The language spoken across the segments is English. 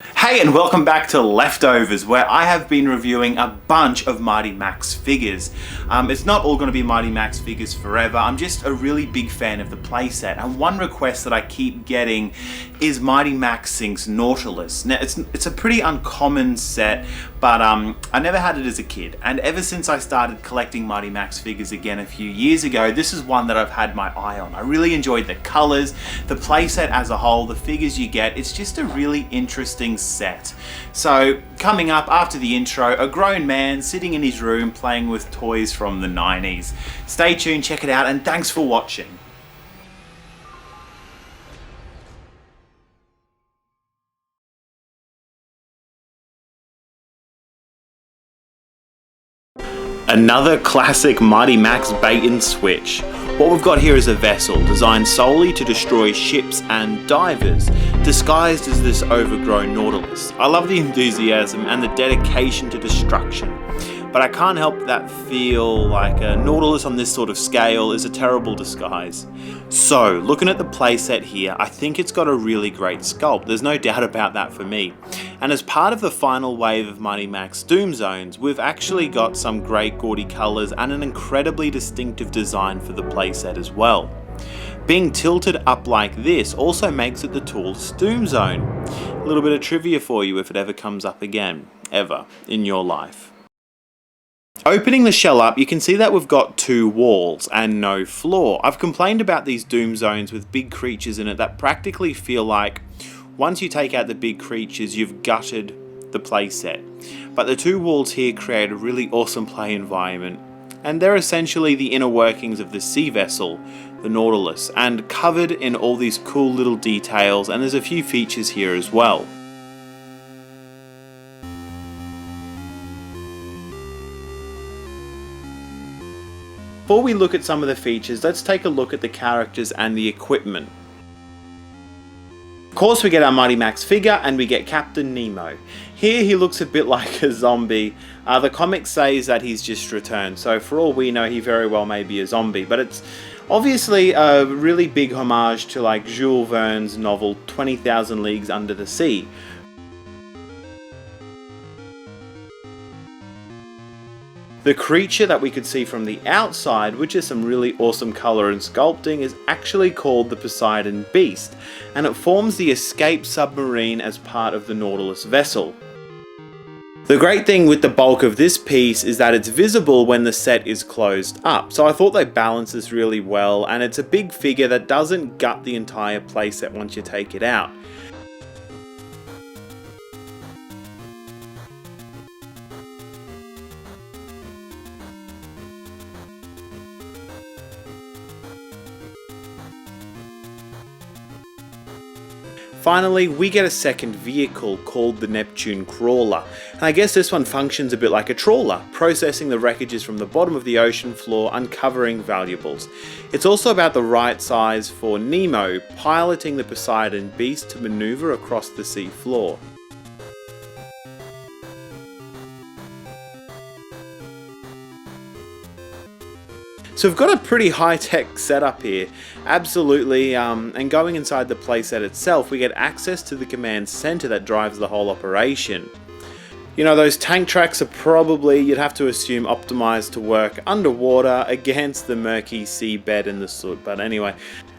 Hey, and welcome back to Leftovers, where I have been reviewing a bunch of Mighty Max figures. It's not all going to be Mighty Max figures forever. I'm just a really big fan of the playset, and one request that I keep getting is Mighty Max Sinks Nautilus. Now, it's a pretty uncommon set, but I never had it as a kid, and ever since I started collecting Mighty Max figures again a few years ago, this is one that I've had my eye on. I really enjoyed the colors, the playset as a whole, the figures you get. It's just a really interesting set. So coming up after the intro, a grown man sitting in his room playing with toys from the 90s. Stay tuned, check it out, and thanks for watching. Another classic Mighty Max bait and switch. What we've got here is a vessel designed solely to destroy ships and divers, disguised as this overgrown Nautilus. I love the enthusiasm and the dedication to destruction, but I can't help that feel like a Nautilus on this sort of scale is a terrible disguise. So, looking at the playset here, I think it's got a really great sculpt. There's no doubt about that for me. And as part of the final wave of Mighty Max Doom Zones, we've actually got some great gaudy colours and an incredibly distinctive design for the playset as well. Being tilted up like this also makes it the tallest Doom Zone. A little bit of trivia for you if it ever comes up again, ever, in your life. Opening the shell up, you can see that we've got two walls and no floor. I've complained about these Doom Zones with big creatures in it that practically feel like once you take out the big creatures, you've gutted the playset. But the two walls here create a really awesome play environment, and they're essentially the inner workings of the sea vessel, the Nautilus, and covered in all these cool little details, and there's a few features here as well. Before we look at some of the features, let's take a look at the characters and the equipment. Of course, we get our Mighty Max figure and we get Captain Nemo. Here he looks a bit like a zombie. The comic says that he's just returned, so for all we know he very well may be a zombie, but it's obviously a really big homage to like Jules Verne's novel 20,000 Leagues Under the Sea. The creature that we could see from the outside, which is some really awesome colour and sculpting, is actually called the Poseidon Beast, and it forms the escape submarine as part of the Nautilus vessel. The great thing with the bulk of this piece is that it's visible when the set is closed up, so I thought they balanced this really well, and it's a big figure that doesn't gut the entire playset once you take it out. Finally, we get a second vehicle called the Neptune Crawler, and I guess this one functions a bit like a trawler, processing the wreckages from the bottom of the ocean floor, uncovering valuables. It's also about the right size for Nemo, piloting the Poseidon Beast to maneuver across the sea floor. So we've got a pretty high-tech setup here, absolutely, and going inside the playset itself, we get access to the command center that drives the whole operation. You know, those tank tracks are probably, you'd have to assume, optimized to work underwater against the murky seabed and the soot, but anyway.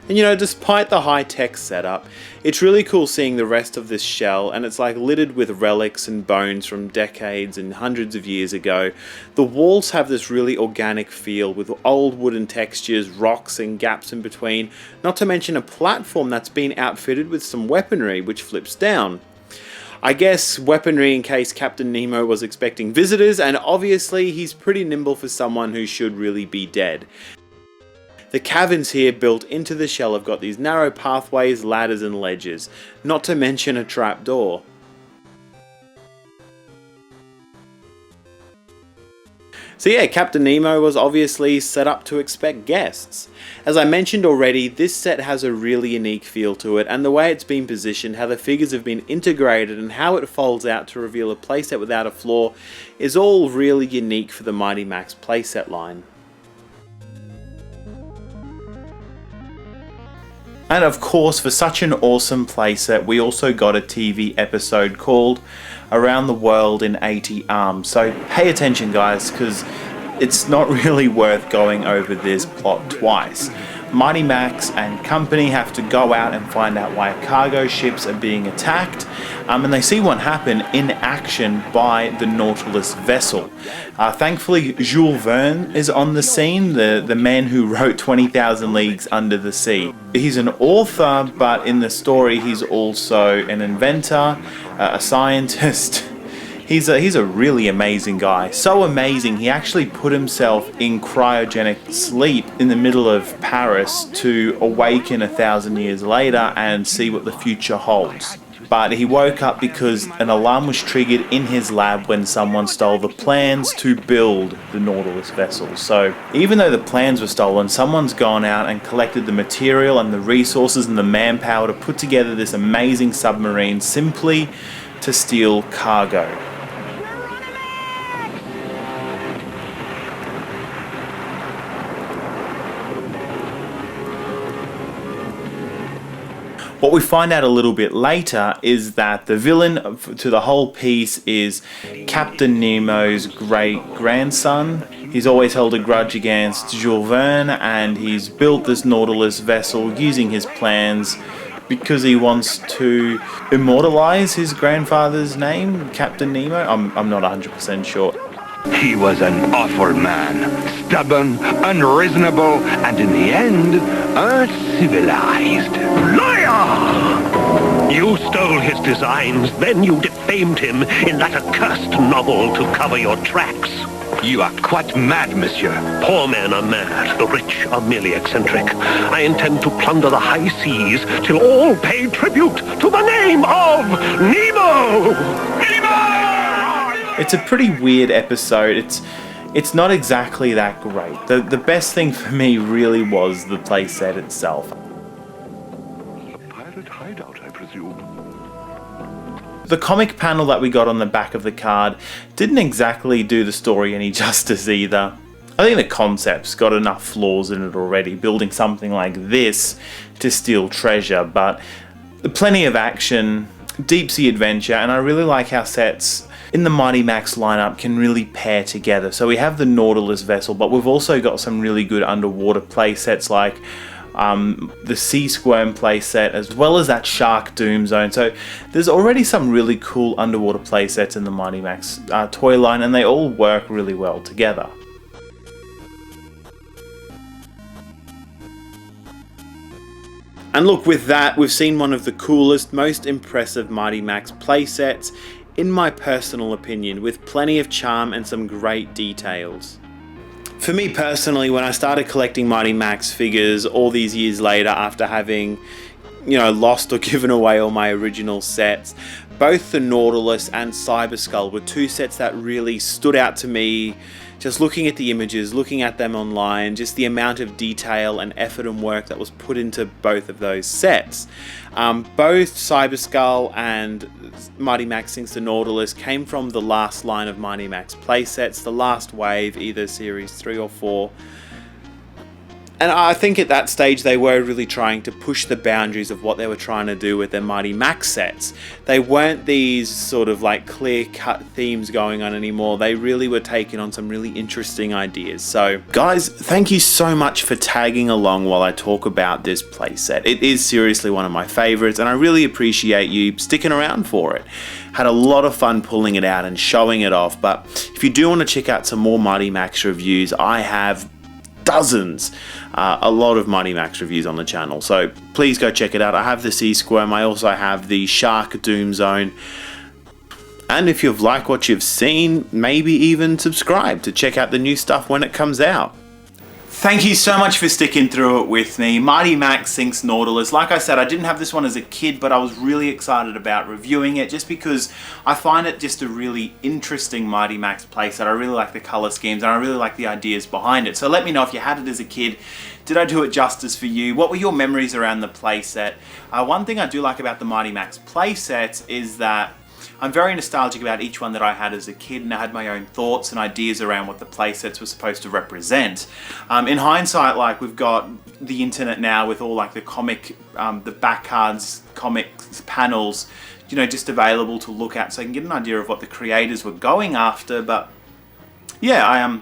And you know, despite the high-tech setup, it's really cool seeing the rest of this shell, and it's like littered with relics and bones from decades and hundreds of years ago. The walls have this really organic feel with old wooden textures, rocks and gaps in between, not to mention a platform that's been outfitted with some weaponry which flips down. I guess weaponry in case Captain Nemo was expecting visitors, and obviously he's pretty nimble for someone who should really be dead. The caverns here built into the shell have got these narrow pathways, ladders and ledges, not to mention a trapdoor. So yeah, Captain Nemo was obviously set up to expect guests. As I mentioned already, this set has a really unique feel to it, and the way it's been positioned, how the figures have been integrated and how it folds out to reveal a playset without a floor is all really unique for the Mighty Max playset line. And of course, for such an awesome playset, we also got a TV episode called Around the World in 80 Arms. So pay attention guys, because it's not really worth going over this plot twice. Mighty Max and company have to go out and find out why cargo ships are being attacked, and they see what happened in action by the Nautilus vessel. Thankfully, Jules Verne is on the scene, the man who wrote 20,000 Leagues Under the Sea. He's an author, but in the story he's also an inventor, a scientist. He's a really amazing guy. So amazing, he actually put himself in cryogenic sleep in the middle of Paris to awaken 1,000 years later and see what the future holds. But he woke up because an alarm was triggered in his lab when someone stole the plans to build the Nautilus vessel. So even though the plans were stolen, someone's gone out and collected the material and the resources and the manpower to put together this amazing submarine simply to steal cargo. What we find out a little bit later is that the villain to the whole piece is Captain Nemo's great-grandson. He's always held a grudge against Jules Verne, and he's built this Nautilus vessel using his plans because he wants to immortalize his grandfather's name, Captain Nemo. I'm not 100% sure. He was an awful man, stubborn, unreasonable, and in the end, uncivilized. Liar! You stole his designs, then you defamed him in that accursed novel to cover your tracks. You are quite mad, monsieur. Poor men are mad, the rich are merely eccentric. I intend to plunder the high seas till all pay tribute to the name of Nemo! Nemo! It's a pretty weird episode. It's not exactly that great. The best thing for me really was the playset itself. A pirate hideout, I presume. The comic panel that we got on the back of the card didn't exactly do the story any justice either. I think the concept's got enough flaws in it already, building something like this to steal treasure, but plenty of action, deep sea adventure, and I really like how sets in the Mighty Max lineup can really pair together. So we have the Nautilus vessel, but we've also got some really good underwater play sets like the Sea Squirm playset, as well as that Shark Doom Zone. So there's already some really cool underwater play sets in the Mighty Max toy line, and they all work really well together. And look, with that, we've seen one of the coolest, most impressive Mighty Max playsets, in my personal opinion, with plenty of charm and some great details. For me personally, when I started collecting Mighty Max figures all these years later after having, lost or given away all my original sets, both the Nautilus and Cyber Skull were two sets that really stood out to me. Just looking at the images, looking at them online, just the amount of detail and effort and work that was put into both of those sets. Both Cyber Skull and Mighty Max Sinks Nautilus came from the last line of Mighty Max playsets, the last wave, either series 3 or 4. And I think at that stage they were really trying to push the boundaries of what they were trying to do with their Mighty Max sets. They weren't these sort of like clear-cut themes going on anymore. They really were taking on some really interesting ideas. So guys, thank you so much for tagging along while I talk about this playset. It is seriously one of my favorites, and I really appreciate you sticking around for it. Had a lot of fun pulling it out and showing it off, but if you do want to check out some more Mighty Max reviews, I have dozens, a lot of Mighty Max reviews on the channel, so please go check it out. I have the Sea Squirm, I also have the Shark Doom Zone, and if you've liked what you've seen, maybe even subscribe to check out the new stuff when it comes out. Thank you so much for sticking through it with me. Mighty Max Sinks Nautilus. Like I said, I didn't have this one as a kid, but I was really excited about reviewing it just because I find it just a really interesting Mighty Max playset. I really like the color schemes and I really like the ideas behind it. So let me know if you had it as a kid. Did I do it justice for you? What were your memories around the playset? One thing I do like about the Mighty Max playsets is that I'm very nostalgic about each one that I had as a kid, and I had my own thoughts and ideas around what the playsets were supposed to represent. In hindsight, like, we've got the internet now with all like the comic, the back cards, comics panels, you know, just available to look at, so I can get an idea of what the creators were going after. But yeah,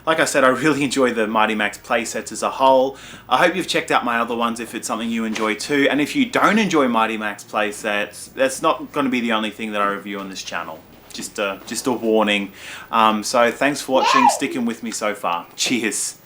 like I said, I really enjoy the Mighty Max playsets as a whole. I hope you've checked out my other ones if it's something you enjoy too. And if you don't enjoy Mighty Max playsets, that's not going to be the only thing that I review on this channel. Just a warning. So thanks for watching, sticking with me so far. Cheers.